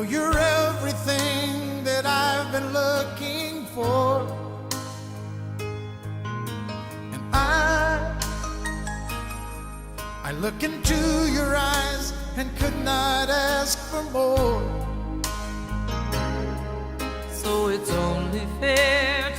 know you're everything that I've been looking for. And I look into your eyes and could not ask for more. So it's only fair